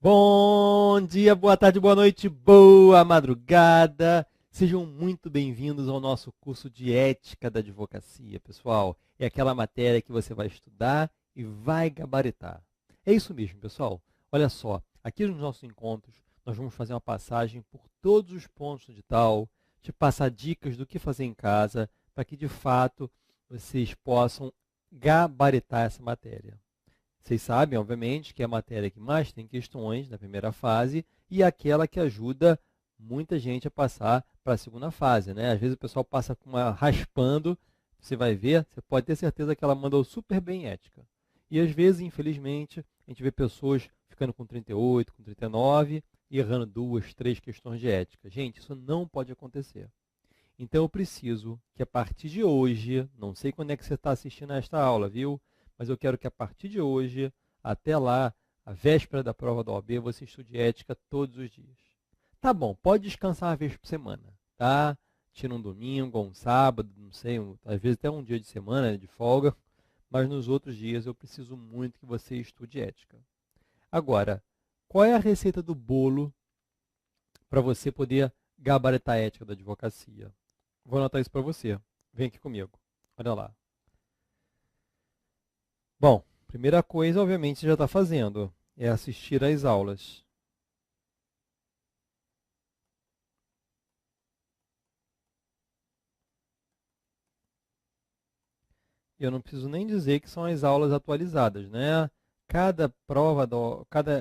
Bom dia, boa tarde, boa noite, boa madrugada. Sejam muito bem-vindos ao nosso curso de Ética da Advocacia, pessoal. É aquela matéria que você vai estudar e vai gabaritar. É isso mesmo, pessoal. Olha só, aqui nos nossos encontros, nós vamos fazer uma passagem por todos os pontos do edital, te passar dicas do que fazer em casa, para que de fato vocês possam gabaritar essa matéria. Vocês sabem, obviamente, que é a matéria que mais tem questões na primeira fase e é aquela que ajuda muita gente a passar para a segunda fase, né? Às vezes o pessoal passa com uma raspando, você vai ver, você pode ter certeza que ela mandou super bem em ética. E às vezes, infelizmente, a gente vê pessoas ficando com 38, com 39 e errando duas, três questões de ética. Gente, isso não pode acontecer. Então eu preciso que a partir de hoje, não sei quando é que você está assistindo a esta aula, viu? Mas eu quero que a partir de hoje, até lá, a véspera da prova da OAB, você estude ética todos os dias. Tá bom, pode descansar uma vez por semana, tá? Tira um domingo ou um sábado, não sei, às vezes até um dia de semana de folga, mas nos outros dias eu preciso muito que você estude ética. Agora, qual é a receita do bolo para você poder gabaritar a ética da advocacia? Vou anotar isso para você. Vem aqui comigo. Olha lá. Bom, primeira coisa, obviamente, você já está fazendo, é assistir às aulas. Eu não preciso nem dizer que são as aulas atualizadas, né? Cada prova,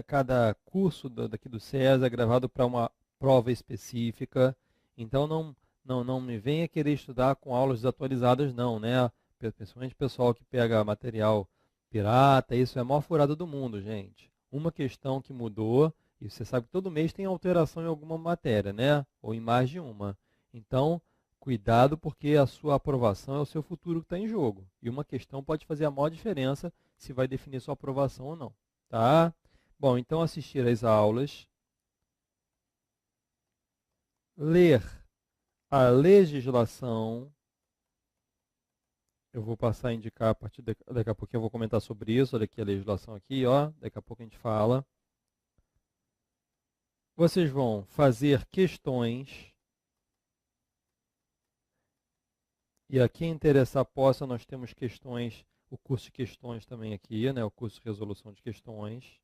cada curso daqui do SESA é gravado para uma prova específica. Então não me venha querer estudar com aulas desatualizadas, não, né? Principalmente o pessoal que pega material pirata, isso é a maior furada do mundo, gente. Uma questão que mudou, e você sabe que todo mês tem alteração em alguma matéria, né? Ou em mais de uma. Então, cuidado, porque a sua aprovação é o seu futuro que está em jogo. E uma questão pode fazer a maior diferença se vai definir sua aprovação ou não. Tá? Bom, então assistir às aulas, ler a legislação. Eu vou passar a indicar a partir daqui a pouquinho eu vou comentar sobre isso. Olha aqui a legislação aqui, ó. Daqui a pouco a gente fala. Vocês vão fazer questões. E a quem interessar possa, nós temos questões, o curso de questões também aqui, né? O curso de resolução de questões.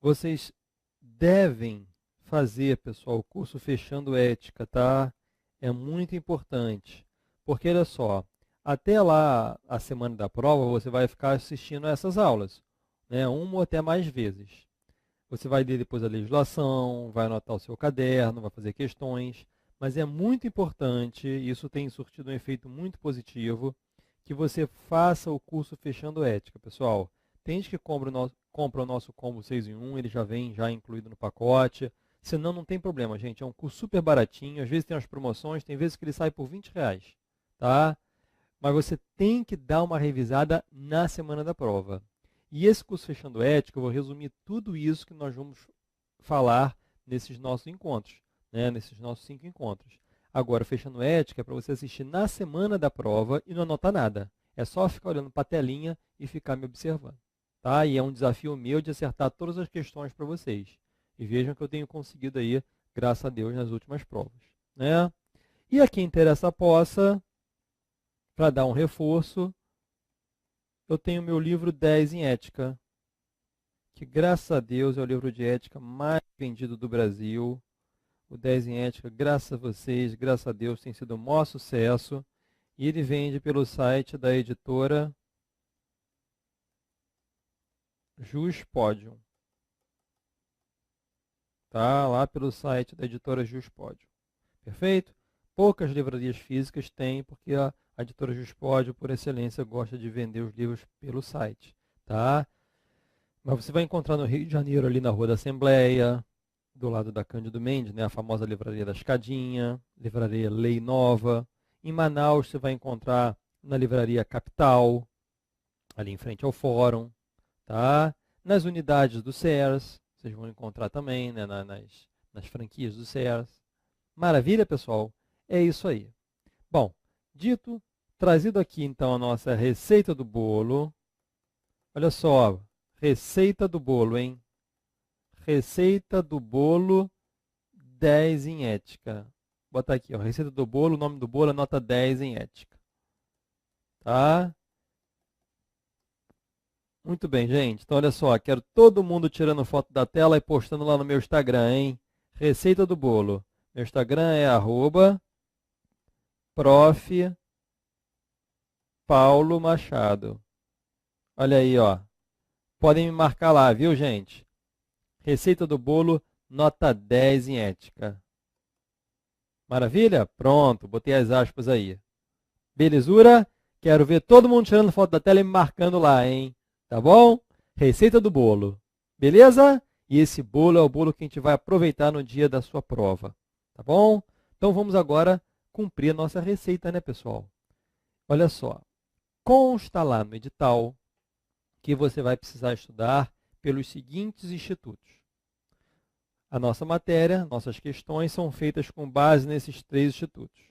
Vocês devem fazer, pessoal, o curso Fechando Ética, tá? É muito importante. Porque, olha só, até lá, a semana da prova, você vai ficar assistindo essas aulas, né? Uma ou até mais vezes. Você vai ler depois a legislação, vai anotar o seu caderno, vai fazer questões, mas é muito importante, isso tem surtido um efeito muito positivo, que você faça o curso Fechando Ética, pessoal. Tem gente que compra o nosso combo 6 em 1, ele já vem já incluído no pacote. Senão não tem problema, gente. É um curso super baratinho, às vezes tem umas promoções, tem vezes que ele sai por R$ 20, tá? Mas você tem que dar uma revisada na semana da prova. E esse curso Fechando Ética, eu vou resumir tudo isso que nós vamos falar nesses nossos encontros, né? Nesses nossos 5 encontros. Agora, Fechando Ética é para você assistir na semana da prova e não anotar nada. É só ficar olhando para a telinha e ficar me observando. Tá? E é um desafio meu de acertar todas as questões para vocês. E vejam que eu tenho conseguido aí, graças a Deus, nas últimas provas. Né? E a quem interessa possa, para dar um reforço, eu tenho meu livro 10 em Ética, que graças a Deus é o livro de ética mais vendido do Brasil. O 10 em Ética, graças a vocês, graças a Deus, tem sido um maior sucesso. E ele vende pelo site da editora Juspodium. Tá lá pelo site da editora Juspodium. Perfeito? Poucas livrarias físicas têm, porque a editora Juspodium, por excelência, gosta de vender os livros pelo site. Tá? Mas você vai encontrar no Rio de Janeiro, ali na Rua da Assembleia, do lado da Cândido Mendes, né, a famosa Livraria da Escadinha, Livraria Lei Nova. Em Manaus, você vai encontrar na Livraria Capital, ali em frente ao Fórum. Tá? Nas unidades do Sears, vocês vão encontrar também, né, nas franquias do Sears. Maravilha, pessoal? É isso aí. Bom, dito, trazido aqui então a nossa receita do bolo, Olha só, receita do bolo, hein? Receita do bolo 10 em ética. Vou botar aqui, ó, receita do bolo, o nome do bolo é nota 10 em ética. Tá? Muito bem, gente. Então, olha só, quero todo mundo tirando foto da tela e postando lá no meu Instagram, hein? Receita do bolo. Meu Instagram é @prof. Paulo Machado. Olha aí, ó. Podem me marcar lá, viu, gente? Receita do bolo, nota 10 em ética. Maravilha? Pronto, botei as aspas aí. Belezura? Quero ver todo mundo tirando foto da tela e me marcando lá, hein? Tá bom? Receita do bolo. Beleza? E esse bolo é o bolo que a gente vai aproveitar no dia da sua prova. Tá bom? Então vamos agora cumprir a nossa receita, né, pessoal? Olha só. Consta lá no edital que você vai precisar estudar pelos seguintes institutos. A nossa matéria, nossas questões são feitas com base nesses 3 institutos.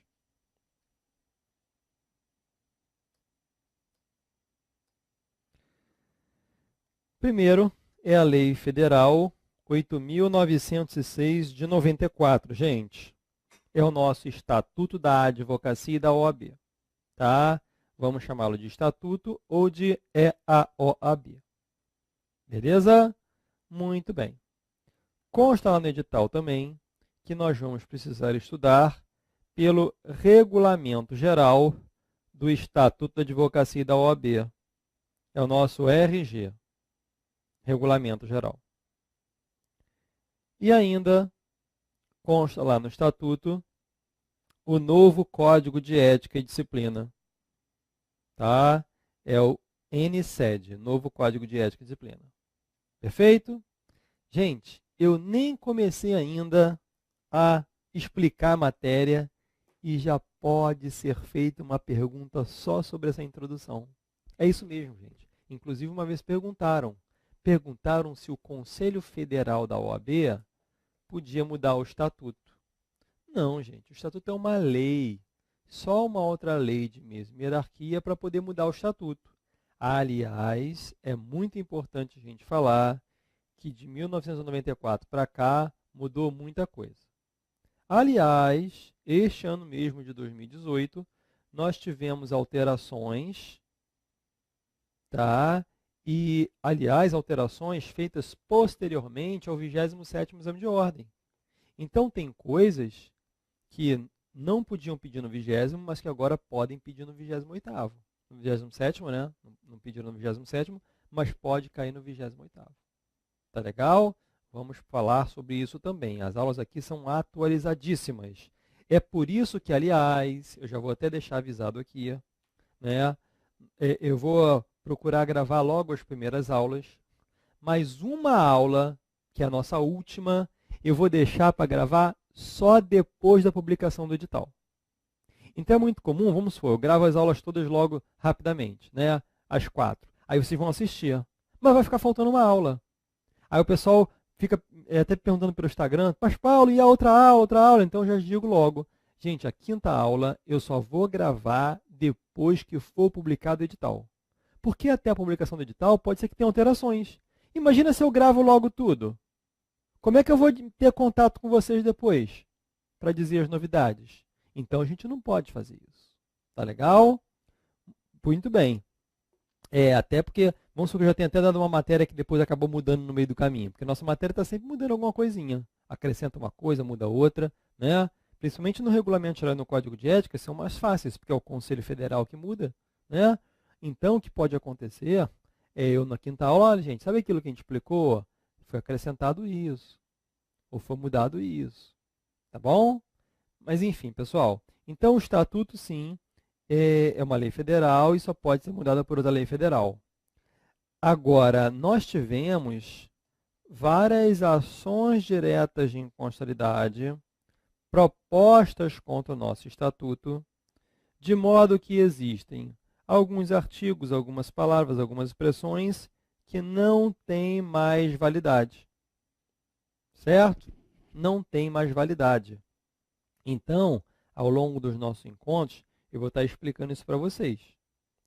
Primeiro é a Lei Federal 8.906 de 94, gente. É o nosso Estatuto da Advocacia e da OAB, tá? Vamos chamá-lo de Estatuto ou de EAOAB. Beleza? Muito bem. Consta lá no edital também que nós vamos precisar estudar pelo Regulamento Geral do Estatuto da Advocacia e da OAB. É o nosso RG, Regulamento Geral. E ainda consta lá no Estatuto o novo Código de Ética e Disciplina. Tá? É o NCED, Novo Código de Ética e Disciplina. Perfeito? Gente, eu nem comecei ainda a explicar a matéria e já pode ser feita uma pergunta só sobre essa introdução. É isso mesmo, gente. Inclusive, uma vez perguntaram se o Conselho Federal da OAB podia mudar o estatuto. Não, gente, o estatuto é uma lei, só uma outra lei de mesma hierarquia para poder mudar o estatuto. Aliás, é muito importante a gente falar que de 1994 para cá mudou muita coisa. Aliás, este ano mesmo de 2018, nós tivemos alterações, tá? E, aliás, alterações feitas posteriormente ao 27º exame de ordem. Então, tem coisas que não podiam pedir no 20º, mas que agora podem pedir no 28º. No 27º, né? Não pediram no 27º, mas pode cair no 28º. Tá legal? Vamos falar sobre isso também. As aulas aqui são atualizadíssimas. É por isso que, aliás, eu já vou até deixar avisado aqui, né? Eu vou procurar gravar logo as primeiras aulas, mas uma aula, que é a nossa última, eu vou deixar para gravar só depois da publicação do edital. Então é muito comum, vamos supor, eu gravo as aulas todas logo rapidamente, né? Às 4. Aí vocês vão assistir, mas vai ficar faltando uma aula. Aí o pessoal fica até perguntando pelo Instagram, mas Paulo, e a outra aula? Então eu já digo logo. Gente, a 5ª aula eu só vou gravar depois que for publicado o edital. Porque até a publicação do edital pode ser que tenha alterações. Imagina se eu gravo logo tudo. Como é que eu vou ter contato com vocês depois para dizer as novidades? Então a gente não pode fazer isso. Tá legal? Muito bem. Até porque, vamos supor que eu já tenho até dado uma matéria que depois acabou mudando no meio do caminho. Porque nossa matéria está sempre mudando alguma coisinha. Acrescenta uma coisa, muda outra, né? Principalmente no regulamento geral e no código de ética, são mais fáceis, porque é o Conselho Federal que muda, né? Então, o que pode acontecer é eu na 5ª aula, olha, gente, sabe aquilo que a gente explicou? Foi acrescentado isso, ou foi mudado isso, tá bom? Mas enfim, pessoal, então o estatuto, sim, é uma lei federal e só pode ser mudada por outra lei federal. Agora, nós tivemos várias ações diretas de inconstitucionalidade propostas contra o nosso estatuto, de modo que existem alguns artigos, algumas palavras, algumas expressões que não têm mais validade. Certo? Não tem mais validade. Então, ao longo dos nossos encontros, eu vou estar explicando isso para vocês.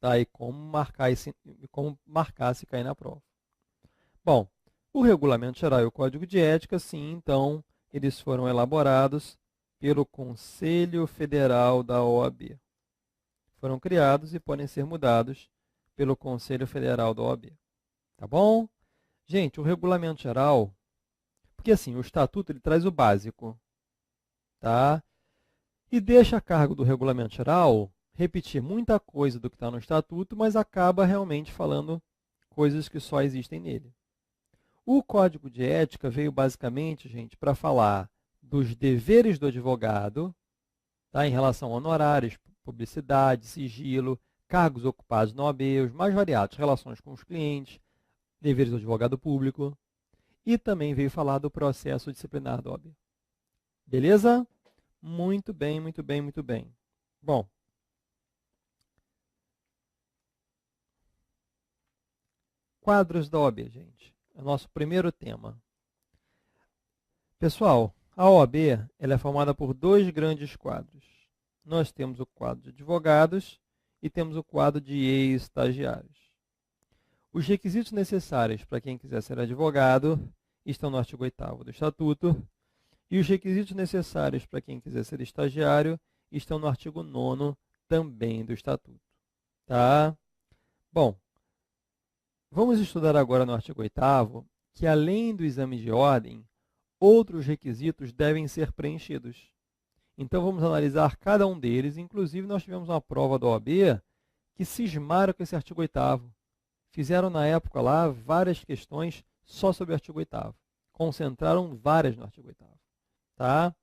tá? E como marcar se cair na prova. Bom, o regulamento geral e o código de ética, sim, então, eles foram elaborados pelo Conselho Federal da OAB. Foram criados e podem ser mudados pelo Conselho Federal da OAB. Tá bom? Gente, o regulamento geral, porque assim, o estatuto ele traz o básico, tá? E deixa a cargo do regulamento geral repetir muita coisa do que está no estatuto, mas acaba realmente falando coisas que só existem nele. O Código de Ética veio basicamente, gente, para falar dos deveres do advogado, tá, em relação a honorários, publicidade, sigilo, cargos ocupados na OAB, os mais variados, relações com os clientes, deveres do advogado público, e também veio falar do processo disciplinar da OAB. Beleza? Muito bem, muito bem, muito bem. Bom, quadros da OAB, gente. É o nosso primeiro tema. Pessoal, a OAB ela é formada por dois grandes quadros. Nós temos o quadro de advogados e temos o quadro de ex-estagiários. Os requisitos necessários para quem quiser ser advogado estão no artigo 8º do Estatuto, e os requisitos necessários para quem quiser ser estagiário estão no artigo 9º também do Estatuto. Tá? Bom, vamos estudar agora no artigo 8º que, além do exame de ordem, outros requisitos devem ser preenchidos. Então, vamos analisar cada um deles. Inclusive, nós tivemos uma prova da OAB que cismaram com esse artigo 8º. Fizeram, na época, lá, várias questões só sobre o artigo 8º. Concentraram várias no artigo 8º. Tá?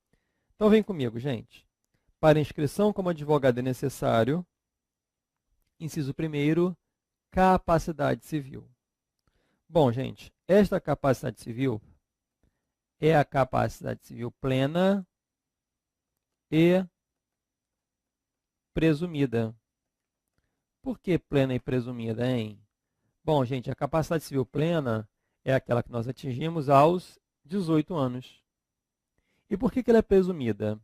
Então, vem comigo, gente. Para inscrição como advogado é necessário, inciso 1º, capacidade civil. Bom, gente, esta capacidade civil é a capacidade civil plena e presumida. Por que plena e presumida, hein? Bom, gente, a capacidade civil plena é aquela que nós atingimos aos 18 anos. E por que ela é presumida?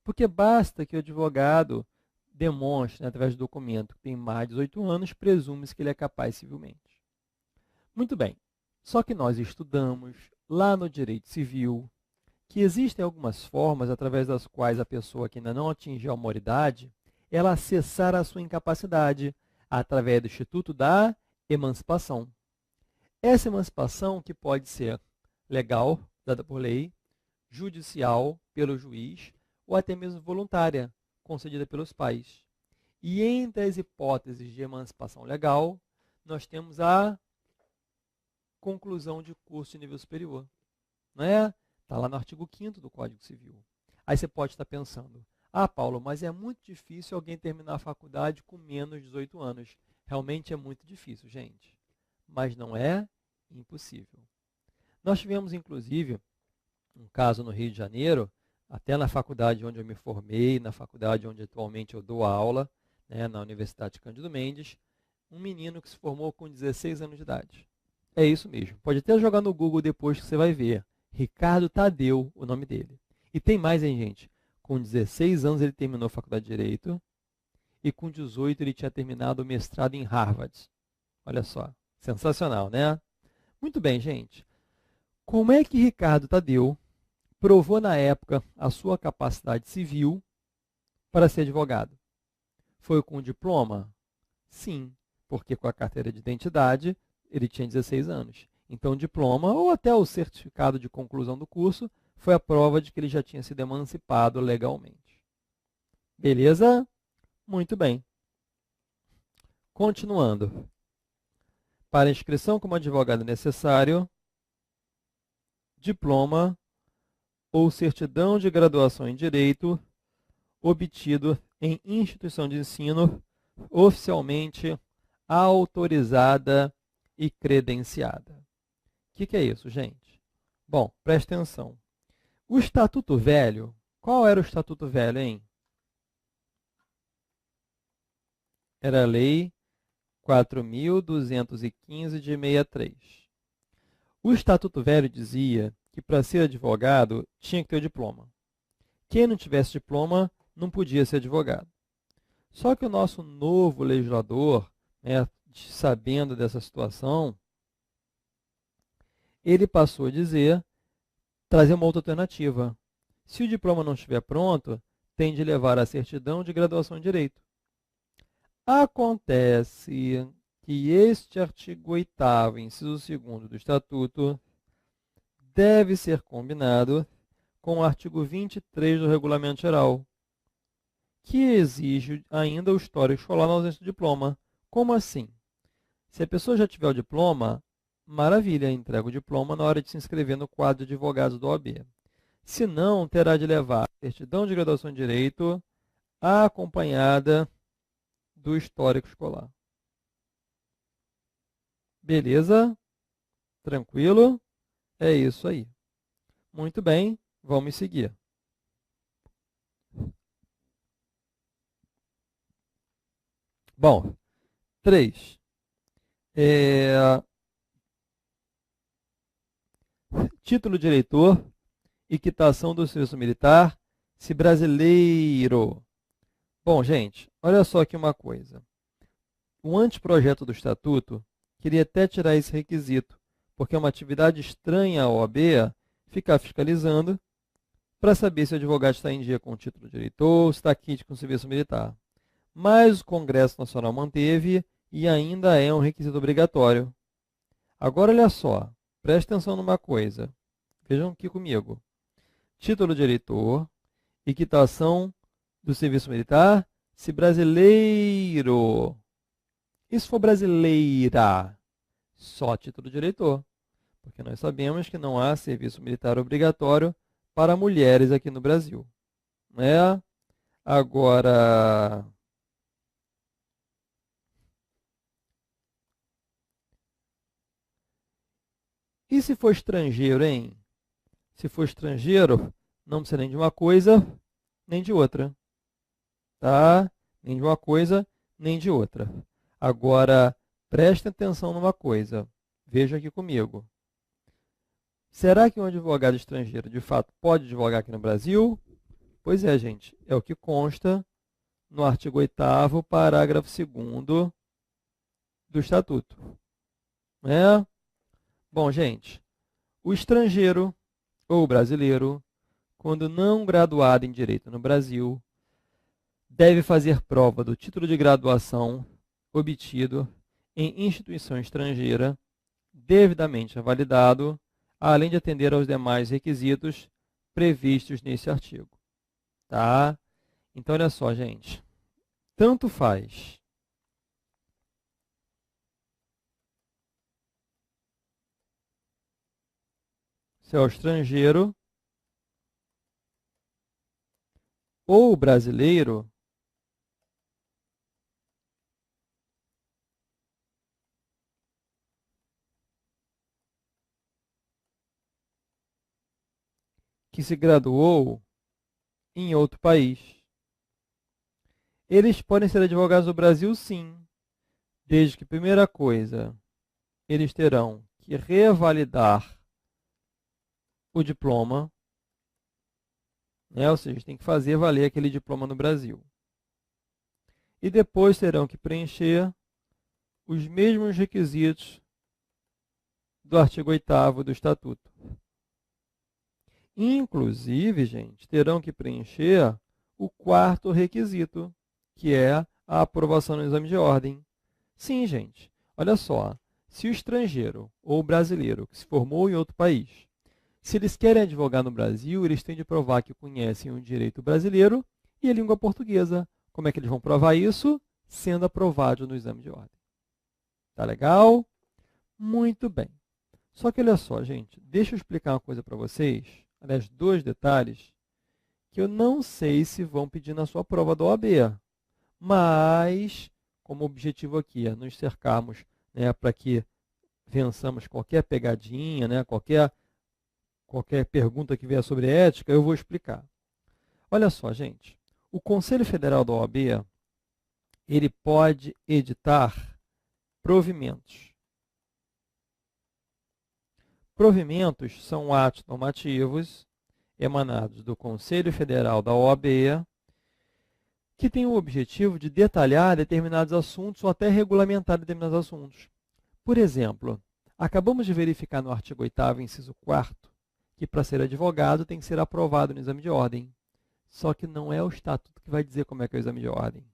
Porque basta que o advogado demonstre, né, através do documento, que tem mais de 18 anos, presume-se que ele é capaz civilmente. Muito bem, só que nós estudamos lá no direito civil que existem algumas formas através das quais a pessoa que ainda não atingiu a maioridade, ela acessar a sua incapacidade através do Instituto da Emancipação. Essa emancipação que pode ser legal, dada por lei, judicial, pelo juiz, ou até mesmo voluntária, concedida pelos pais. E entre as hipóteses de emancipação legal, nós temos a conclusão de curso de nível superior. Não é? Está lá no artigo 5º do Código Civil. Aí você pode estar pensando, Paulo, mas é muito difícil alguém terminar a faculdade com menos de 18 anos. Realmente é muito difícil, gente. Mas não é impossível. Nós tivemos, inclusive, um caso no Rio de Janeiro, até na faculdade onde eu me formei, na faculdade onde atualmente eu dou aula, né, na Universidade Cândido Mendes, um menino que se formou com 16 anos de idade. É isso mesmo. Pode até jogar no Google depois que você vai ver. Ricardo Tadeu, o nome dele. E tem mais, hein, gente? Com 16 anos ele terminou a faculdade de Direito e com 18 ele tinha terminado o mestrado em Harvard. Olha só, sensacional, né? Muito bem, gente. Como é que Ricardo Tadeu provou na época a sua capacidade civil para ser advogado? Foi com diploma? Sim, porque com a carteira de identidade ele tinha 16 anos. Então, o diploma ou até o certificado de conclusão do curso foi a prova de que ele já tinha sido emancipado legalmente. Beleza? Muito bem. Continuando. Para inscrição como advogado necessário, diploma ou certidão de graduação em Direito obtido em instituição de ensino oficialmente autorizada e credenciada. O que é isso, gente? Bom, preste atenção. O Estatuto Velho, qual era o Estatuto Velho, hein? Era a Lei 4.215 de 63. O Estatuto Velho dizia que para ser advogado tinha que ter o diploma. Quem não tivesse diploma não podia ser advogado. Só que o nosso novo legislador, né, sabendo dessa situação, ele passou a dizer, trazer uma outra alternativa. Se o diploma não estiver pronto, tem de levar a certidão de graduação em Direito. Acontece que este artigo 8º, inciso 2º do Estatuto, deve ser combinado com o artigo 23 do Regulamento Geral, que exige ainda o histórico escolar na ausência do diploma. Como assim? Se a pessoa já tiver o diploma, maravilha, entrega o diploma na hora de se inscrever no quadro de advogados da OAB. Se não, terá de levar a certidão de graduação em Direito acompanhada do histórico escolar. Beleza? Tranquilo? É isso aí. Muito bem, vamos seguir. Bom, 3. Título de eleitor e quitação do serviço militar, se brasileiro. Bom, gente, olha só aqui uma coisa. O anteprojeto do Estatuto queria até tirar esse requisito, porque é uma atividade estranha à OAB ficar fiscalizando para saber se o advogado está em dia com o título de eleitor, se está quite com o serviço militar. Mas o Congresso Nacional manteve e ainda é um requisito obrigatório. Agora, olha só, preste atenção numa coisa. Vejam aqui comigo. Título de eleitor e quitação do serviço militar, se brasileiro. E se for brasileira, só título de eleitor, porque nós sabemos que não há serviço militar obrigatório para mulheres aqui no Brasil. Né? Agora, e se for estrangeiro, hein? Se for estrangeiro, não precisa nem de uma coisa, nem de outra. Tá? Nem de uma coisa, nem de outra. Agora, preste atenção numa coisa. Veja aqui comigo. Será que um advogado estrangeiro, de fato, pode advogar aqui no Brasil? Pois é, gente. É o que consta no artigo 8º, parágrafo 2º do Estatuto. Né? Bom, gente, o estrangeiro ou brasileiro, quando não graduado em Direito no Brasil, deve fazer prova do título de graduação obtido em instituição estrangeira, devidamente validado, além de atender aos demais requisitos previstos nesse artigo. Tá? Então, olha só, gente. Tanto faz se é o estrangeiro ou brasileiro que se graduou em outro país. Eles podem ser advogados do Brasil, sim, desde que, primeira coisa, eles terão que revalidar o diploma, né? Ou seja, tem que fazer valer aquele diploma no Brasil. E depois terão que preencher os mesmos requisitos do artigo 8º do Estatuto. Inclusive, gente, terão que preencher o 4º requisito, que é a aprovação no exame de ordem. Sim, gente, olha só, se o estrangeiro ou o brasileiro que se formou em outro país, se eles querem advogar no Brasil, eles têm de provar que conhecem o direito brasileiro e a língua portuguesa. Como é que eles vão provar isso? Sendo aprovados no exame de ordem. Tá legal? Muito bem. Só que olha só, gente, deixa eu explicar uma coisa para vocês, aliás, 2 detalhes, que eu não sei se vão pedir na sua prova da OAB, mas, como objetivo aqui é nos cercarmos, né, para que vençamos qualquer pegadinha, né, qualquer pergunta que vier sobre ética, eu vou explicar. Olha só, gente, o Conselho Federal da OAB, ele pode editar provimentos. Provimentos são atos normativos emanados do Conselho Federal da OAB que tem o objetivo de detalhar determinados assuntos ou até regulamentar determinados assuntos. Por exemplo, acabamos de verificar no artigo 8º, inciso 4º, que para ser advogado tem que ser aprovado no exame de ordem. Só que não é o estatuto que vai dizer como é que é o exame de ordem.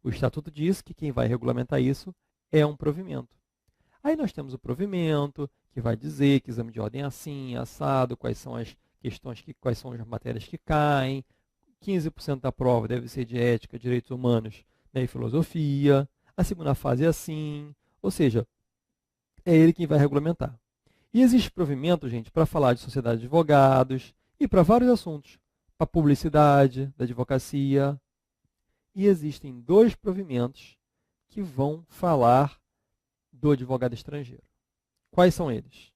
O estatuto diz que quem vai regulamentar isso é um provimento. Aí nós temos o provimento, que vai dizer que exame de ordem é assim, assado, quais são as questões, quais são as matérias que caem, 15% da prova deve ser de ética, direitos humanos, né, e filosofia, a segunda fase é assim, ou seja, é ele quem vai regulamentar. E existe provimento, gente, para falar de sociedade de advogados e para vários assuntos, para publicidade da advocacia. E existem 2 provimentos que vão falar do advogado estrangeiro. Quais são eles?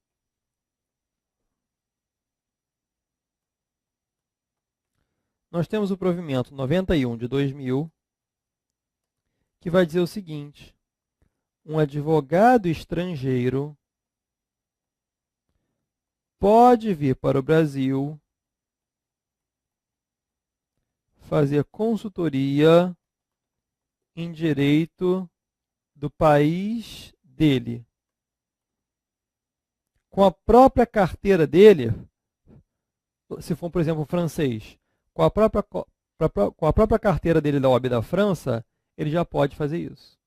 Nós temos o provimento 91 de 2000, que vai dizer o seguinte: um advogado estrangeiro pode vir para o Brasil fazer consultoria em direito do país dele. Com a própria carteira dele, se for, por exemplo, francês, com a própria carteira dele da OAB da França, ele já pode fazer isso.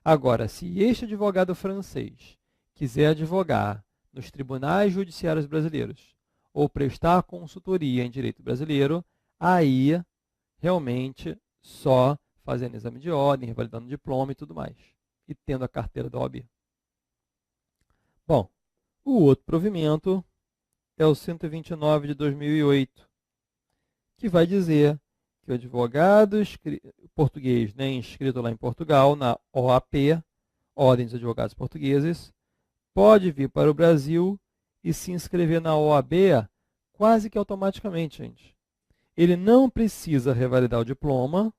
Agora, se este advogado francês quiser advogar nos tribunais judiciários brasileiros ou prestar consultoria em direito brasileiro, aí realmente só fazendo exame de ordem, revalidando diploma e tudo mais, e tendo a carteira da OAB. Bom, o outro provimento é o 129 de 2008, que vai dizer que o advogado português, né, inscrito lá em Portugal, na OAP, Ordem dos Advogados Portugueses, pode vir para o Brasil e se inscrever na OAB quase que automaticamente, gente. Ele não precisa revalidar o diploma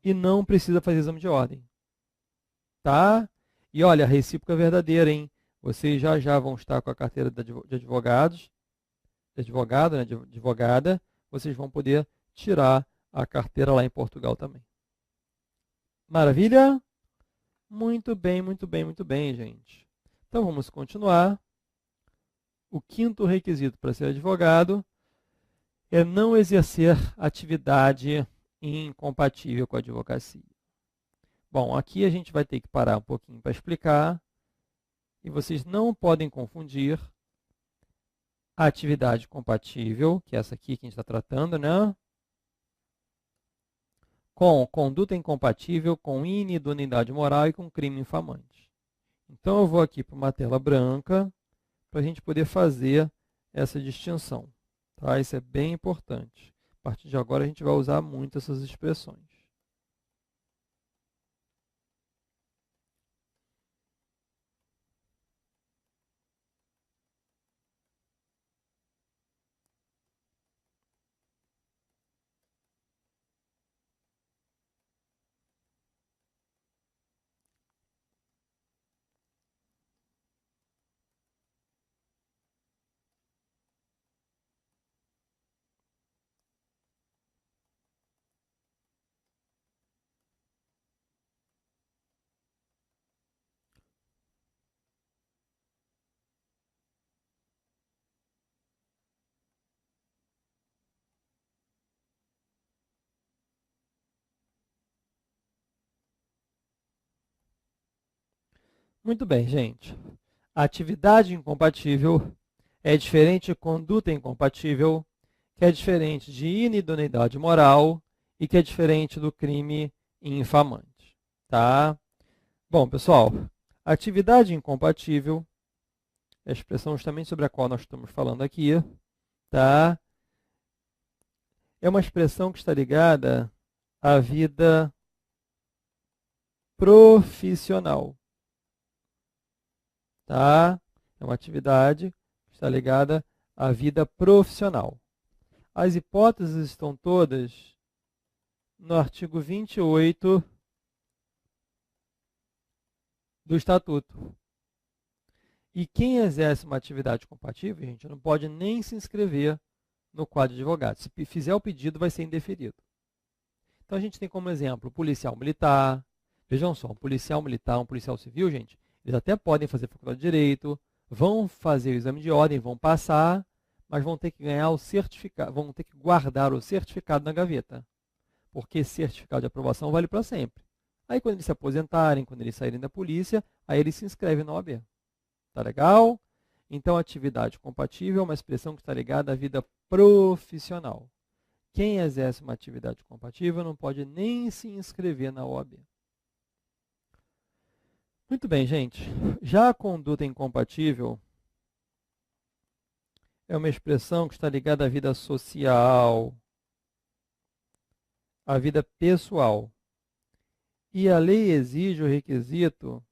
e não precisa fazer exame de ordem. Tá? E olha, a recíproca é verdadeira, hein? Vocês já vão estar com a carteira de advogados, de advogado, né, de advogada, vocês vão poder tirar a carteira lá em Portugal também. Maravilha? Muito bem, muito bem, muito bem, gente. Então vamos continuar. O 5º requisito para ser advogado é não exercer atividade incompatível com a advocacia. Bom, aqui a gente vai ter que parar um pouquinho para explicar. E vocês não podem confundir a atividade compatível, que é essa aqui que a gente está tratando, né? Com conduta incompatível, com inidoneidade moral e com crime infamante. Então eu vou aqui para uma tela branca para a gente poder fazer essa distinção. Tá? Isso é bem importante. A partir de agora a gente vai usar muito essas expressões. Muito bem, gente. A atividade incompatível é diferente de conduta incompatível, que é diferente de inidoneidade moral e que é diferente do crime infamante. Tá? Bom, pessoal, atividade incompatível é a expressão justamente sobre a qual nós estamos falando aqui. Tá? É uma expressão que está ligada à vida profissional. Tá? É uma atividade que está ligada à vida profissional. As hipóteses estão todas no artigo 28 do Estatuto. E quem exerce uma atividade compatível, gente, não pode nem se inscrever no quadro de advogado. Se fizer o pedido, vai ser indeferido. Então, a gente tem como exemplo o policial militar. Vejam só, um policial militar, um policial civil, gente, eles até podem fazer faculdade de Direito, vão fazer o exame de ordem, vão passar, mas vão ter que ganhar o certificado, vão ter que guardar o certificado na gaveta. Porque certificado de aprovação vale para sempre. Aí, quando eles se aposentarem, quando eles saírem da polícia, aí eles se inscrevem na OAB. Tá legal? Então, atividade compatível é uma expressão que está ligada à vida profissional. Quem exerce uma atividade compatível não pode nem se inscrever na OAB. Muito bem, gente. Já a conduta incompatível é uma expressão que está ligada à vida social, à vida pessoal. E a lei exige o requisito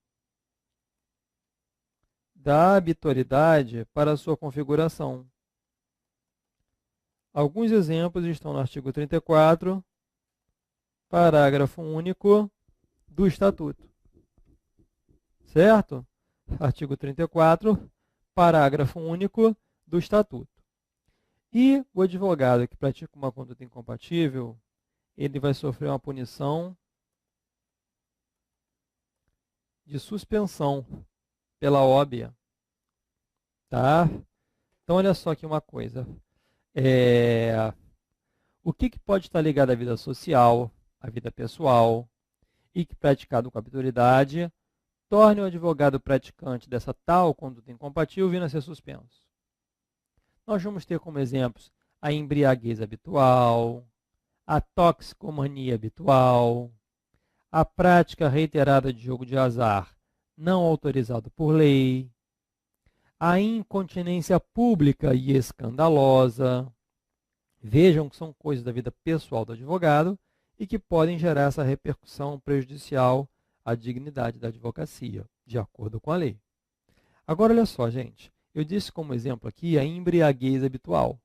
da habitualidade para a sua configuração. Alguns exemplos estão no artigo 34, parágrafo único do Estatuto. Certo? Artigo 34, parágrafo único do Estatuto. E o advogado que pratica uma conduta incompatível, ele vai sofrer uma punição de suspensão pela OAB. Tá? Então, olha só aqui uma coisa. O que pode estar ligado à vida social, à vida pessoal, e que praticado com habitualidade, torne o advogado praticante dessa tal conduta incompatível vindo a ser suspenso. Nós vamos ter como exemplos a embriaguez habitual, a toxicomania habitual, a prática reiterada de jogo de azar não autorizado por lei, a incontinência pública e escandalosa. Vejam que são coisas da vida pessoal do advogado e que podem gerar essa repercussão prejudicial à dignidade da advocacia, de acordo com a lei. Agora, olha só, gente. Eu disse como exemplo aqui a embriaguez habitual.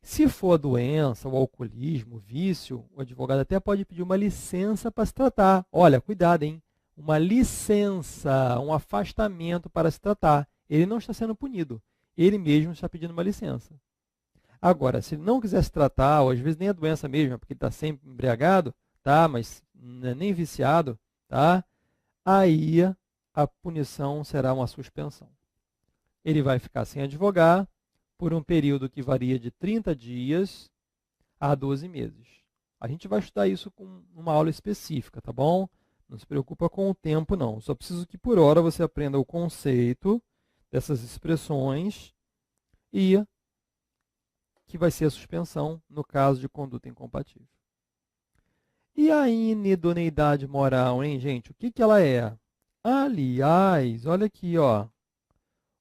Se for a doença, o alcoolismo, o vício, o advogado até pode pedir uma licença para se tratar. Olha, cuidado, hein? Uma licença, um afastamento para se tratar. Ele não está sendo punido. Ele mesmo está pedindo uma licença. Agora, se ele não quiser se tratar, ou às vezes nem a doença mesmo, porque está sempre embriagado, tá? Mas não é nem viciado, tá? Aí a punição será uma suspensão. Ele vai ficar sem advogar por um período que varia de 30 dias a 12 meses. A gente vai estudar isso com uma aula específica, tá bom? Não se preocupa com o tempo, não. Só preciso que por hora você aprenda o conceito dessas expressões e que vai ser a suspensão no caso de conduta incompatível. E a inidoneidade moral, hein, gente? O que ela é? Aliás, olha aqui, ó.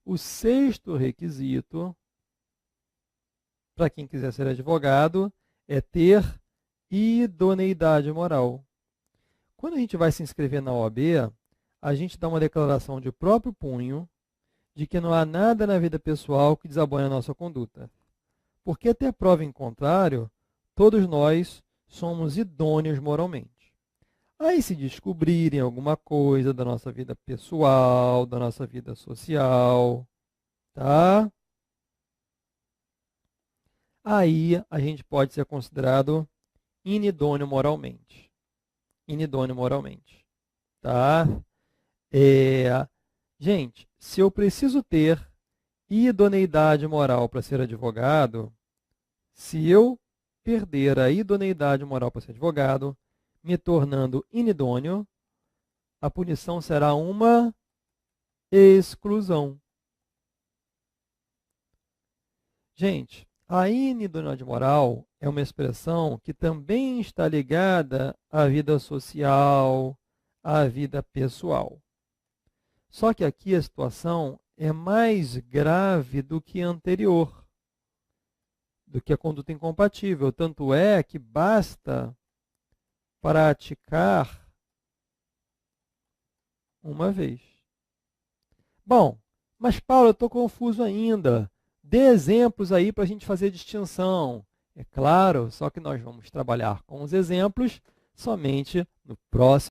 O sexto requisito para quem quiser ser advogado é ter idoneidade moral. Quando a gente vai se inscrever na OAB, a gente dá uma declaração de próprio punho de que não há nada na vida pessoal que desabone a nossa conduta. Porque até prova em contrário, todos nós somos idôneos moralmente. Aí, se descobrirem alguma coisa da nossa vida pessoal, da nossa vida social, tá? Aí a gente pode ser considerado inidôneo moralmente. Inidôneo moralmente, tá? Gente, se eu preciso ter idoneidade moral para ser advogado, se eu perder a idoneidade moral para ser advogado, me tornando inidôneo, a punição será uma exclusão. Gente, a inidoneidade moral é uma expressão que também está ligada à vida social, à vida pessoal. Só que aqui a situação é mais grave do que a anterior, do que a conduta incompatível. Tanto é que basta praticar uma vez. Bom, mas Paulo, eu estou confuso ainda. Dê exemplos aí para a gente fazer distinção. É claro, só que nós vamos trabalhar com os exemplos somente no próximo